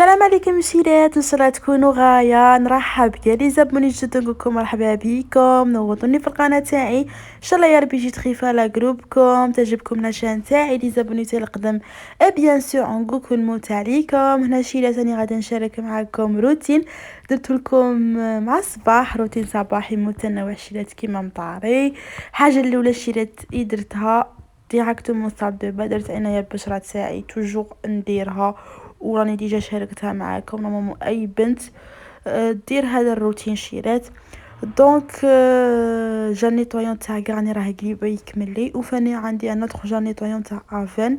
السلام عليكم مشيرات، ان شاء الله تكونوا غايه. نرحب بكاع لي زابوني جدد، نقول لكم مرحبا بكم، نوروني في القناه تاعي. ان شاء الله يا ربي جيت خفيفه على جروبكم، تعجبكم لاشين تاعي لي زابوني تاع القدم. بيان سور نقول لكم الموت عليكم. هنا شيرات راني غادي نشارك معكم روتين درت لكم مع الصباح، روتين صباحي متنوع شيرات كيما مطاري. حاجه الاولى شيرات درتها ديراكتومون صاب دو درت انايا البشره تاعي توجور نديرها، وراني ديجا شاركتها معاكم. نورمالمون اي بنت دير هذا الروتين شيرات. دونك جال نيطويون تاع كاع راه قريبه يكمل لي، وفاني عندي ان اوتر جال نيطويون تاع افن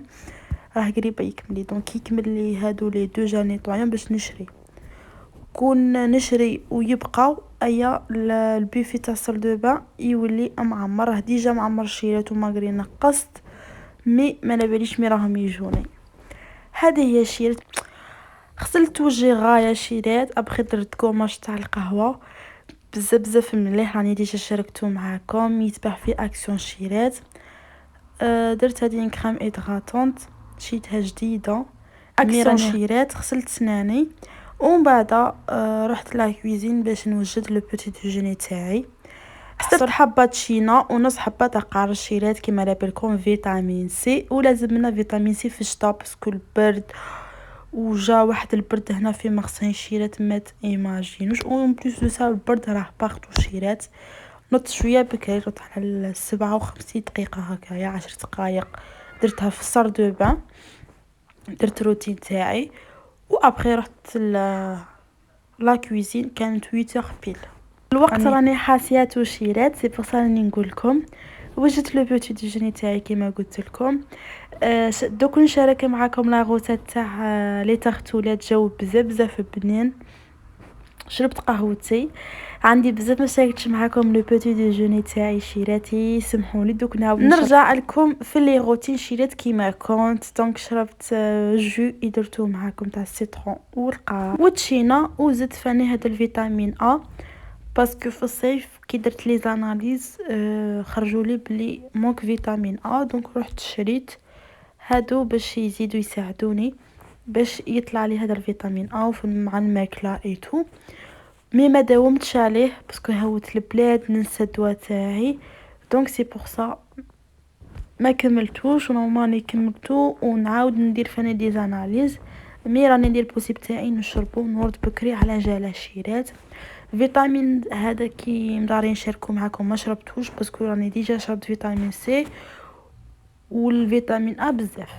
راه قريبه يكمل لي. دونك يكمل لي هادو لي دو جال نيطويون باش نشري، كون نشري ويبقى ايا البيفي تاع الصال دو بان يولي معمر. راه ديجا معمر شيرات وماغري نقصت مي ما باليش مي راهم يجوني. هذه هي شيرات. غسلت وجهي غايه شيرات، ابخي درت كوماج تاع القهوه بزاف مليح، راني ديجا شاركتو معاكم، يتباع في اكسيون شيرات. درت هذه كريم ايدغاتونت شيتها جديده اكسيون شيرات. غسلت سناني ومن بعد رحت لا كويزين باش نوجد لو بوتي دوجيني تاعي. حطيت حبه تشينا ونص حبه تاع قار الشيرات كيما لابالكم فيتامين سي، ولازم لنا فيتامين سي في الشتا باسكو البرد، وجا واحد البرد هنا في مغسين شيرات ما ايماجينوش. اون بليس دو سا البرد راه باغتو شيرات. نط شويه بكري، نط على 57 دقيقه هكايا 10 دقائق درتها في الصار دو بان. درت روتين تاعي وابخي رحت لا كويزين، كانت 8 بيل الوقت راني حاسياتو شيرات. سي بور سا راني نقول لكم وجدت لو بوتي ديجوني تاعي كيما قلت لكم. دوك نشارك معكم لا غوتات تاع لي تارتولات جاو بزاف بنين. شربت قهوتي، عندي بزاف ما شاركتش معكم لو بوتي ديجوني تاعي شيراتي، سمحوني. دوك نعاود نرجع لكم في لي روتين شيرات كيما كنت. دونك شربت جو درتو معكم تاع السيترون والقار وتشينا، وزدت فاني هذا الفيتامين ا باسكو في الصيف كي درت لي زاناليز خرجوا لي بلي مونك فيتامين ا. دونك رحت شريت هادو باش يزيدوا يساعدوني باش يطلع لي هذا الفيتامين ا مع الماكله ايتو. مي ما داومتش عليه باسكو هوت البلاد ننسى الدواء تاعي. دونك سي بور سا ما كملتوش، ونورمالي كملتو ونعاود ندير فاني دي زاناليز. مي راني ندير بوسيب تاعي نشربو نورد بكري على جال شيرات. فيتامين هذا كي مدارين نشاركو معكم ما شربتوش باسكو راني ديجا شربت فيتامين سي والفيتامين ا بزاف.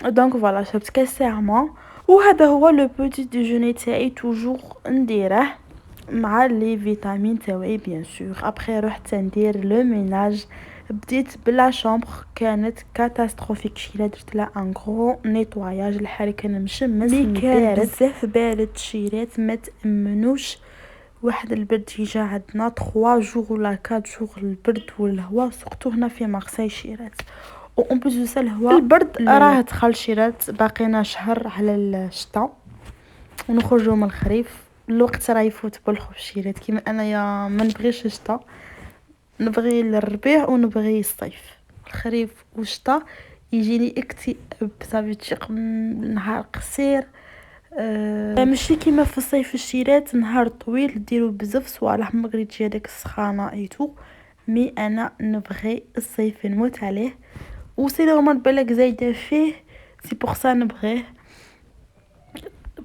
دونك فوالا شربت كاس ساعه. وهذا هو لو بوتي ديجوني تاعي توجور نديره مع لي فيتامين تاعي بيان سور. ابخي رحت ندير لو ميناج، بديت بلا شامبر كانت كاتاستروفيك شيله، درت لها ان غرو نيطواياج. الحال كان مشمس كان بزاف بارد شيرات ما تامنوش. واحد البرد جا عندنا 3 جور ولا 4 جور البرد والهواء سورتو هنا في مارسي شيرات. اون بليس دو سا البرد راه دخل شيرات. باقينا شهر على الشتاء ونخرجوا من الخريف. الوقت راه يفوت بالخف شيرات. كيما انايا ما نبغيش الشتاء، نبغي الربيع ونبغي الصيف. الخريف والشتاء يجيني اكتئاب صافي تشق نهار قصير. ماشي كيما في الصيف الشيرات نهار طويل ديروا بزاف صوالح ما قريتش هذاك السخانه ايتو. مي انا نبغي الصيف نموت عليه، وسي نورمال بالك زايده فيه. سي بور سا نبغيه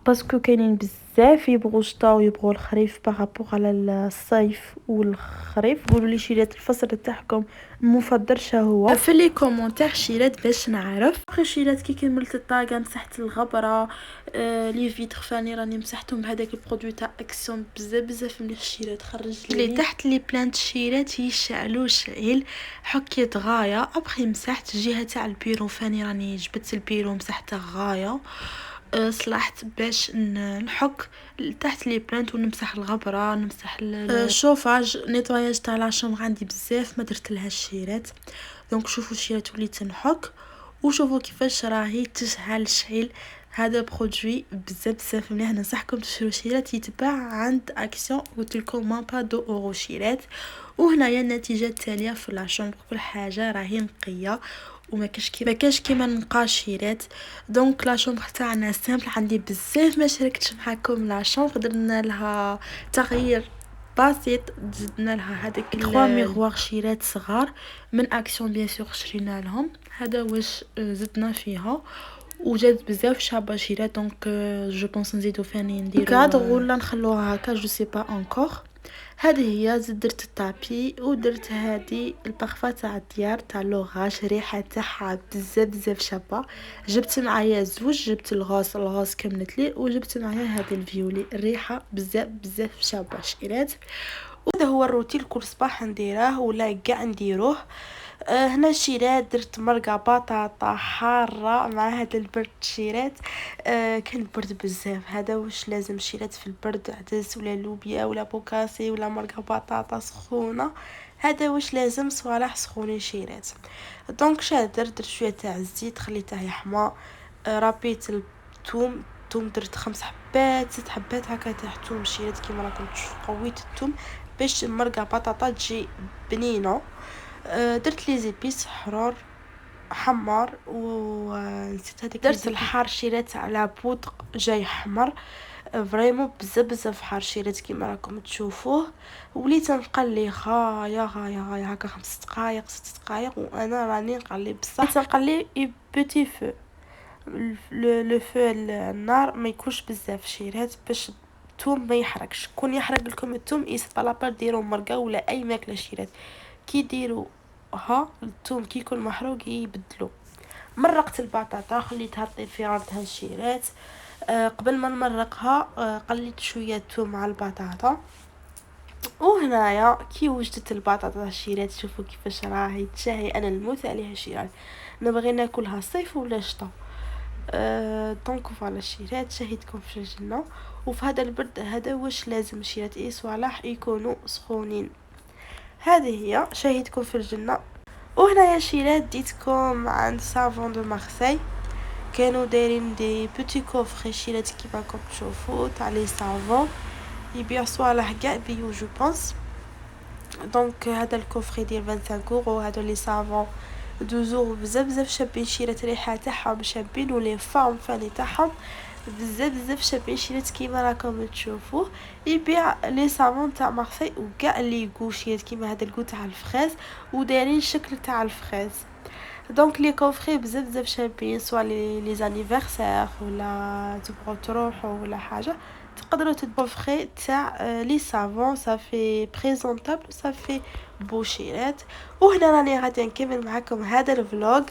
باسكو كاينين بزاف يبغوا الشتاء ويبغوا الخريف بارابور على الصيف والخريف. قولوا لي شيرات الفصل تاعكم المفضل هو في لي كومونتير شيرات باش نعرف. اخر شيرات كي كملت الطاقه مسحت الغبره لي فيتر فاني راني مسحتهم بهذاك البرودوي تاع اكسيون بزاف مليح شيرات. خرج لي تحت لي بلانت شيرات يشعلوا شعيل حكيت غايه. ابخي مسحت الجهه تاع البيرو فاني راني جبت البيرو مسحته غايه. صلحت باش نحك تحت لي بلانت ونمسح الغبره نمسح الشوفاج نيطواياج تاع لاشومبر عندي بزاف ما درت لها الشيرات. دونك شوفوا الشيرات وليت نحك وشوفوا كيفاش راهي تشعل شعيل. هذا برودوي بزاف مليح، ننصحكم تشرو شيرات. يتباع عند اكسيون قلت لكم ما با 2 اورو شيرات. وهنايا النتيجه التاليه في لاشومبر كل حاجه راهي نقيه ما كاش كيما المقاشيرات. دونك لا شومبر تاعنا سامبل، عندي بزاف ما شاركتش معكم لا شومبر، درنا لها تغيير بسيط، زدنا لها هذاك 3 ميغوار شيرات صغار من اكسيون بيان سور شرينا لهم. هذا واش زدنا فيها، وجات بزاف شابه شيرات. دونك جو بونس نزيدو ثاني نديرو كادر ولا نخلوها هكا، جو سي با انكور. هذه هي زدت درت الطابي ودرت هذه البارفا تاع الديار تاع لوغاش، ريحه تاعها بزاف بزاف شابه. جبت معايا زوج، جبت الغاز كملت لي، وجبت معايا هذه الفيولي، الريحه بزاف بزاف شابه شيرات. وهذا هو الروتين كل صباح نديره ولا كاع نديروه. هنا شيرات درت مرقه بطاطا حاره مع هذا البرد شيرات. كان البرد بزاف، هذا واش لازم شيرات في البرد، عدس ولا لوبيا ولا بوكاسي ولا مرقه بطاطا سخونه، هذا واش لازم صوالح سخونين شيرات. دونك درت شويه تاع الزيت خليته يحمى. ربيت الثوم، درت 5 حبات 6 حبات هكا تاع ثوم شيرات كيما راكم تشوفوا. قويت الثوم باش المرقه بطاطا تجي بنينه. درت لي زيبيس حرور حمر، ونسيت هذيك درت الحار شيرات على بود جاي حمر. فريمون بزاف بزاف حار شيرات كيما راكم تشوفوه. وليت نقلي غايه هكا 5 دقائق 6 دقائق، وانا راني نقلي بصح نقلي بوتي فو. لو فو النار ما يكونش بزاف شيرات باش الثوم ما يحرقش. كون يحرق لكم الثوم يسبا لابار ديروا مرقه ولا اي ماكله شيرات، كي ديروا الثوم كي يكون محروق يبدلوا. مرقت البطاطا خليتها طيب في عرضها الشيرات. قبل ما نمرقها قليت شويه الثوم مع البطاطا. وهنايا كي وجدت البطاطا الشيرات، شوفوا كيفاش راهي تشهي، انا نموت عليها الشيرات، نبغي ناكلها صيف ولا شتا. دونك فوالا الشيرات شهيتكم في الجنة. وفي هذا البرد هذا واش لازم الشيرات صوالح يكونوا سخونين. هذه هي شهيتكم في الجنة. وهنا يا شيرات ديتكم عند سافون دو مارسي، كانوا دايرين دي بوتي كوفري شيرات كيما راكم تشوفوا تاع لي سافون، يبيع صوالح كاع بيو جو بونس. دونك هذا الكوفري ديال 25 اورو. هادو لي سافون دوزور بزاف بزاف شابين شيرات، ريحه تاعهم شابين ولي فورم فاني تاعهم بزاف بزاف شابين شيرات كيما راكم تشوفوه. يبيع لي سافون تاع مارسي وكاع لي غوشيات كيما هذا الكو تاع الفريز ودايرين الشكل تاع الفريز. دونك لي كوفري بزاف بزاف شابين، سوا لي زانيفرسير ولا تبغوا تروحوا ولا حاجه، تقدروا تكوفري تاع لي سافون صافي بريزونطابل صافي بوشيرات. وهنا راني غادي نكمل معكم هذا الفلوق.